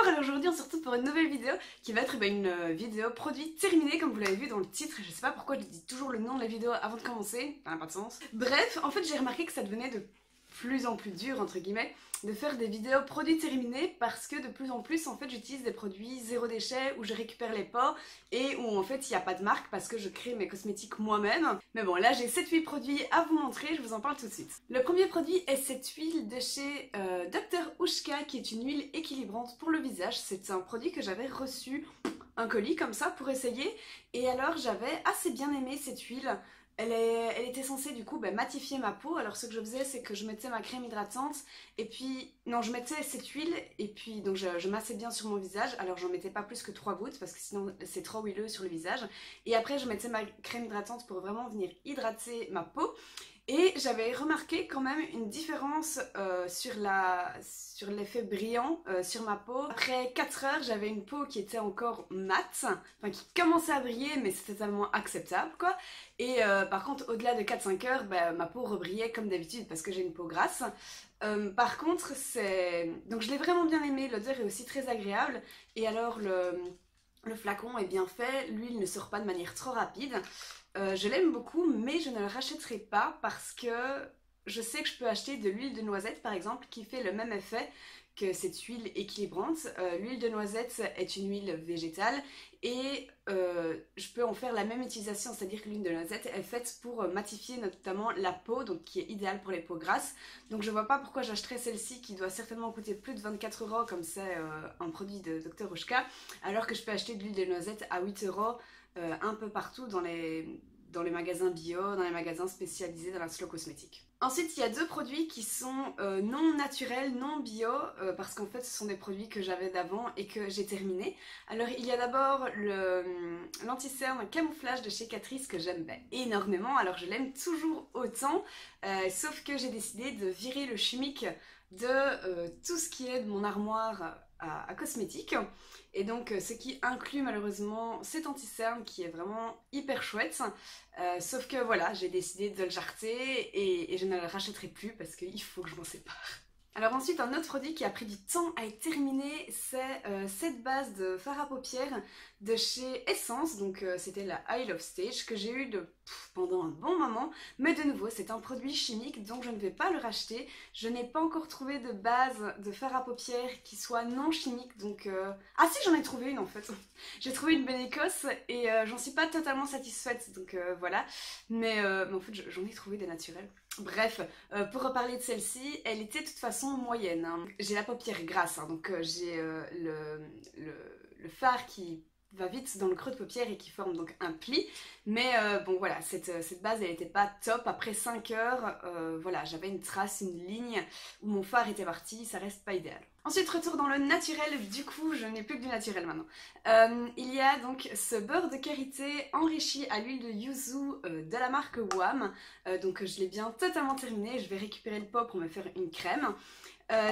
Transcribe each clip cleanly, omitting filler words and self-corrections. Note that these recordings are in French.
Alors aujourd'hui on se retrouve pour une nouvelle vidéo qui va être une vidéo produit terminée comme vous l'avez vu dans le titre. Je sais pas pourquoi je dis toujours le nom de la vidéo avant de commencer, ça n'a pas de sens. Bref, en fait j'ai remarqué que ça devenait de plus en plus dur entre guillemets de faire des vidéos produits terminés parce que de plus en plus en fait j'utilise des produits zéro déchet où je récupère les pots et où en fait il n'y a pas de marque parce que je crée mes cosmétiques moi-même. Mais bon là j'ai 7-8 produits à vous montrer, je vous en parle tout de suite. Le premier produit est cette huile de chez Dr Ushka qui est une huile équilibrante pour le visage. C'est un produit que j'avais reçu un colis comme ça pour essayer et alors j'avais assez bien aimé cette huile. Elle était censée du coup matifier ma peau. Alors ce que je faisais c'est que je mettais ma crème hydratante et puis, non je mettais cette huile et puis donc je massais bien sur mon visage. Alors j'en mettais pas plus que 3 gouttes parce que sinon c'est trop huileux sur le visage. Et après je mettais ma crème hydratante pour vraiment venir hydrater ma peau. Et j'avais remarqué quand même une différence sur l'effet brillant sur ma peau. Après 4 heures, j'avais une peau qui était encore mate, enfin qui commençait à briller, mais c'était totalement acceptable quoi. Et par contre, au-delà de 4-5 heures, ma peau rebrillait comme d'habitude parce que j'ai une peau grasse. Par contre, donc je l'ai vraiment bien aimé, l'odeur est aussi très agréable. Et alors le flacon est bien fait, l'huile ne sort pas de manière trop rapide. Je l'aime beaucoup mais je ne le rachèterai pas parce que je sais que je peux acheter de l'huile de noisette par exemple qui fait le même effet que cette huile équilibrante. L'huile de noisette est une huile végétale et je peux en faire la même utilisation, c'est-à-dire que l'huile de noisette est faite pour matifier notamment la peau, donc qui est idéale pour les peaux grasses. Donc je vois pas pourquoi j'achèterais celle-ci qui doit certainement coûter plus de 24 € comme c'est un produit de Dr Ushka, alors que je peux acheter de l'huile de noisette à 8 € un peu partout dans les magasins bio, dans les magasins spécialisés dans la slow cosmétique. Ensuite, il y a deux produits qui sont non naturels, non bio, parce qu'en fait ce sont des produits que j'avais d'avant et que j'ai terminés. Alors il y a d'abord l'anti-cerne camouflage de chez Catrice que j'aime énormément, alors je l'aime toujours autant, sauf que j'ai décidé de virer le chimique de tout ce qui est de mon armoire à cosmétiques. Et donc ce qui inclut malheureusement cet anti-cerne qui est vraiment hyper chouette. Sauf que voilà, j'ai décidé de le jarter et je ne le rachèterai plus parce qu'il faut que je m'en sépare. Alors ensuite, un autre produit qui a pris du temps à être terminé, c'est cette base de fard à paupières de chez Essence. Donc c'était la I Love Stage que j'ai eu pendant un bon moment. Mais de nouveau, c'est un produit chimique donc je ne vais pas le racheter. Je n'ai pas encore trouvé de base de fard à paupières qui soit non chimique. Donc ah si, j'en ai trouvé une en fait. J'ai trouvé une bonne Écosse et j'en suis pas totalement satisfaite. Donc voilà. Mais en fait, j'en ai trouvé des naturels. Bref, pour reparler de celle-ci, elle était de toute façon moyenne. Hein. J'ai la paupière grasse, hein, donc j'ai le fard qui va vite dans le creux de paupière et qui forme donc un pli. Mais bon voilà, cette base elle était pas top. Après 5 heures, voilà, j'avais une trace, une ligne où mon fard était parti, ça reste pas idéal. Ensuite, retour dans le naturel, du coup, je n'ai plus que du naturel maintenant. Il y a donc ce beurre de karité enrichi à l'huile de yuzu de la marque WAM. Donc je l'ai bien totalement terminé, je vais récupérer le pot pour me faire une crème.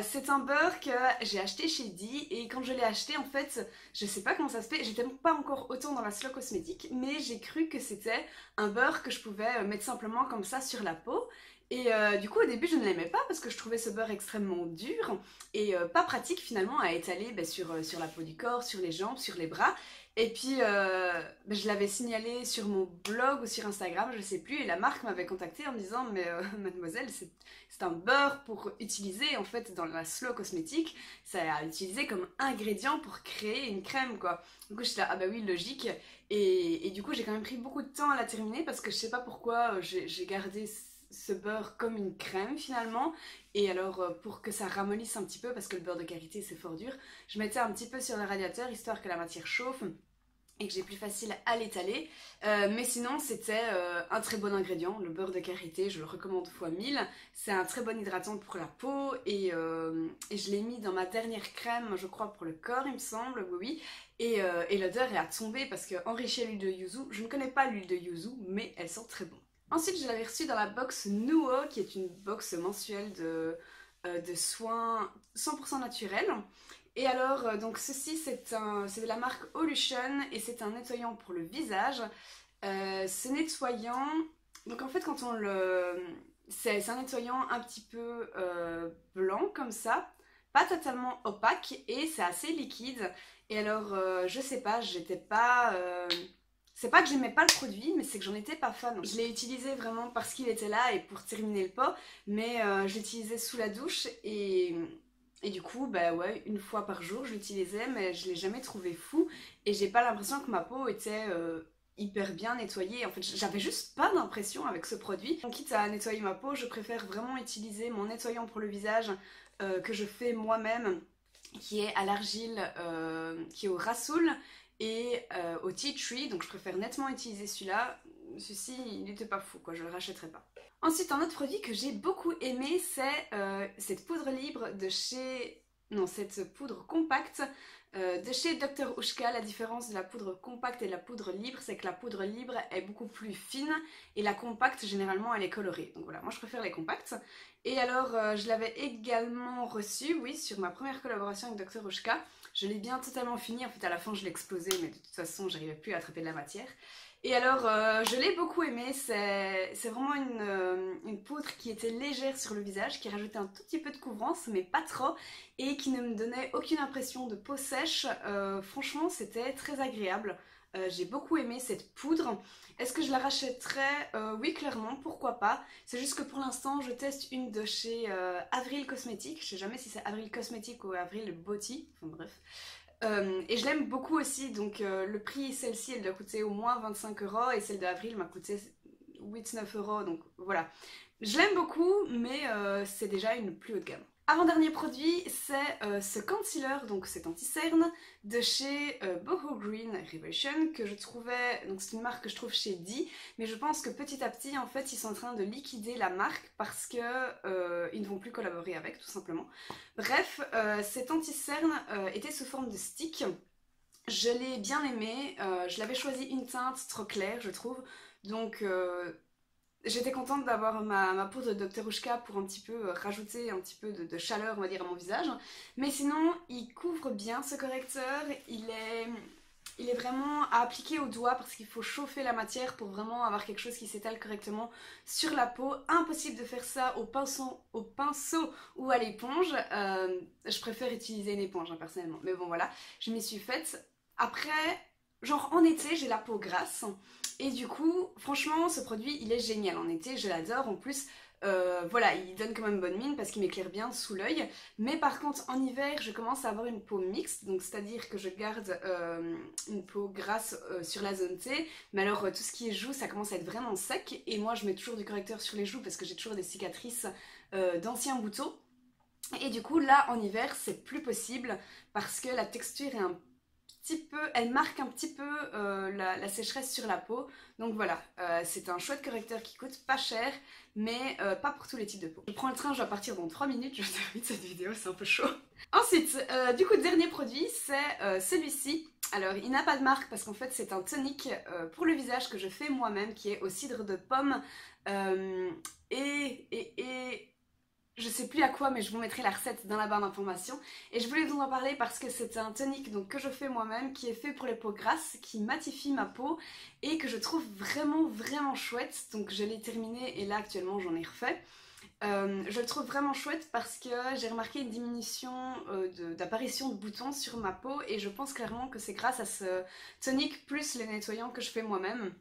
C'est un beurre que j'ai acheté chez Di et quand je l'ai acheté en fait je sais pas comment ça se fait, j'étais pas encore autant dans la slow cosmétique mais j'ai cru que c'était un beurre que je pouvais mettre simplement comme ça sur la peau et du coup au début je ne l'aimais pas parce que je trouvais ce beurre extrêmement dur et pas pratique finalement à étaler sur la peau du corps, sur les jambes, sur les bras. Et puis je l'avais signalé sur mon blog ou sur Instagram, je sais plus, et la marque m'avait contactée en me disant mais mademoiselle c'est un beurre pour utiliser en fait dans la slow cosmétique, ça a utilisé comme ingrédient pour créer une crème quoi. Du coup j'étais là ah bah oui logique et du coup j'ai quand même pris beaucoup de temps à la terminer parce que je sais pas pourquoi j'ai gardé ce beurre comme une crème finalement et alors pour que ça ramollisse un petit peu parce que le beurre de karité c'est fort dur, je mettais un petit peu sur le radiateur histoire que la matière chauffe et que j'ai plus facile à l'étaler mais sinon c'était un très bon ingrédient, le beurre de karité je le recommande fois 1000, c'est un très bon hydratant pour la peau et je l'ai mis dans ma dernière crème je crois pour le corps il me semble, oui et l'odeur est à tomber parce que enrichie à l'huile de yuzu, je ne connais pas l'huile de yuzu mais elle sent très bon. Ensuite, je l'avais reçu dans la box Nuo, qui est une box mensuelle de soins 100% naturels. Et alors, donc ceci, c'est de la marque Olution et c'est un nettoyant pour le visage. Ce nettoyant, donc en fait, quand on le... C'est un nettoyant un petit peu blanc, comme ça. pas totalement opaque et c'est assez liquide. Et alors, je sais pas, j'étais pas... C'est pas que j'aimais pas le produit, mais c'est que j'en étais pas fan. Je l'ai utilisé vraiment parce qu'il était là et pour terminer le pot, mais je l'utilisais sous la douche et du coup, bah ouais, une fois par jour je l'utilisais, mais je l'ai jamais trouvé fou et j'ai pas l'impression que ma peau était hyper bien nettoyée. En fait, j'avais juste pas d'impression avec ce produit. Donc, quitte à nettoyer ma peau, je préfère vraiment utiliser mon nettoyant pour le visage que je fais moi-même, qui est à l'argile, qui est au rassoul et au tea tree, donc je préfère nettement utiliser celui-là. Ceci, il n'était pas fou, quoi, je le rachèterai pas. Ensuite, un autre produit que j'ai beaucoup aimé, c'est cette poudre libre de chez... Non, cette poudre compacte de chez Dr. Ushka. La différence de la poudre compacte et de la poudre libre, c'est que la poudre libre est beaucoup plus fine et la compacte, généralement, elle est colorée. Donc voilà, moi je préfère les compactes. Et alors, je l'avais également reçue, oui, sur ma première collaboration avec Dr. Ushka. Je l'ai bien totalement fini, en fait à la fin je l'ai explosé, mais de toute façon j'arrivais plus à attraper de la matière. Et alors je l'ai beaucoup aimé, c'est vraiment une poudre qui était légère sur le visage, qui rajoutait un tout petit peu de couvrance, mais pas trop, et qui ne me donnait aucune impression de peau sèche. Franchement c'était très agréable. J'ai beaucoup aimé cette poudre. Est-ce que je la rachèterais? Oui, clairement, pourquoi pas. C'est juste que pour l'instant, je teste une de chez Avril Cosmetics. Je sais jamais si c'est Avril Cosmetics ou Avril Beauty. Enfin bref. Et je l'aime beaucoup aussi. Donc le prix, celle-ci, elle doit coûter au moins 25 € et celle de Avril m'a coûté 8-9 €. Donc voilà. Je l'aime beaucoup, mais c'est déjà une plus haut de gamme. Avant-dernier produit, c'est ce concealer, donc cet anti-cerne de chez Boho Green Revolution que je trouvais, donc c'est une marque que je trouve chez Dee, mais je pense que petit à petit en fait ils sont en train de liquider la marque parce que ils ne vont plus collaborer avec tout simplement. Bref, cet anti-cerne était sous forme de stick. Je l'ai bien aimé, je l'avais choisi une teinte trop claire je trouve, donc j'étais contente d'avoir ma poudre de Dr. Ushka pour un petit peu rajouter un petit peu de chaleur on va dire à mon visage. Mais sinon il couvre bien ce correcteur, il est vraiment à appliquer au doigt parce qu'il faut chauffer la matière pour vraiment avoir quelque chose qui s'étale correctement sur la peau. Impossible de faire ça au pinceau ou à l'éponge. Je préfère utiliser une éponge hein, personnellement. Mais bon voilà, je m'y suis faite. Après, genre en été j'ai la peau grasse. Et du coup, franchement, ce produit, il est génial en été, je l'adore. En plus, voilà, il donne quand même bonne mine parce qu'il m'éclaire bien sous l'œil. Mais par contre, en hiver, je commence à avoir une peau mixte. Donc, c'est-à-dire que je garde une peau grasse sur la zone T. Mais alors, tout ce qui est joues, ça commence à être vraiment sec. Et moi, je mets toujours du correcteur sur les joues parce que j'ai toujours des cicatrices d'anciens boutons. Et du coup, là, en hiver, c'est plus possible parce que la texture est un elle marque un petit peu la sécheresse sur la peau. Donc voilà, c'est un chouette correcteur qui coûte pas cher, mais pas pour tous les types de peau. Je prends le train, je dois partir dans 3 minutes, je termine cette vidéo, c'est un peu chaud. Ensuite, du coup, dernier produit, c'est celui-ci. Alors, il n'a pas de marque parce qu'en fait, c'est un tonique pour le visage que je fais moi-même, qui est au cidre de pomme. Je sais plus à quoi, mais je vous mettrai la recette dans la barre d'informations. Et je voulais vous en parler parce que c'est un tonique donc, que je fais moi-même, qui est fait pour les peaux grasses, qui matifie ma peau et que je trouve vraiment chouette. Donc je l'ai terminé et là actuellement j'en ai refait. Je le trouve vraiment chouette parce que j'ai remarqué une diminution d'apparition de boutons sur ma peau et je pense clairement que c'est grâce à ce tonique plus les nettoyants que je fais moi-même.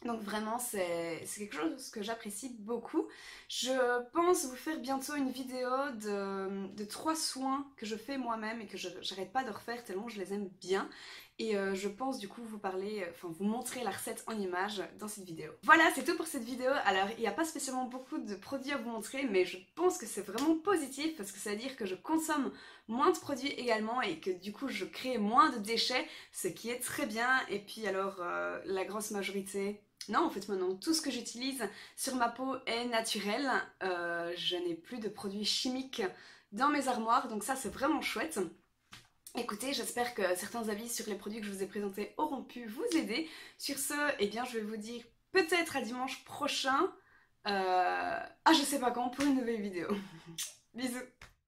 Donc vraiment c'est quelque chose que j'apprécie beaucoup. Je pense vous faire bientôt une vidéo de 3 soins que je fais moi-même et que j'arrête pas de refaire tellement je les aime bien. Et je pense du coup vous montrer la recette en images dans cette vidéo. Voilà, c'est tout pour cette vidéo. Alors il n'y a pas spécialement beaucoup de produits à vous montrer, mais je pense que c'est vraiment positif parce que ça veut dire que je consomme moins de produits également et que du coup je crée moins de déchets, ce qui est très bien. Et puis alors la grosse majorité... Non, en fait, maintenant, tout ce que j'utilise sur ma peau est naturel. Je n'ai plus de produits chimiques dans mes armoires, donc ça, c'est vraiment chouette. Écoutez, j'espère que certains avis sur les produits que je vous ai présentés auront pu vous aider. Sur ce, eh bien, je vais vous dire peut-être à dimanche prochain, je sais pas quand, pour une nouvelle vidéo. Bisous!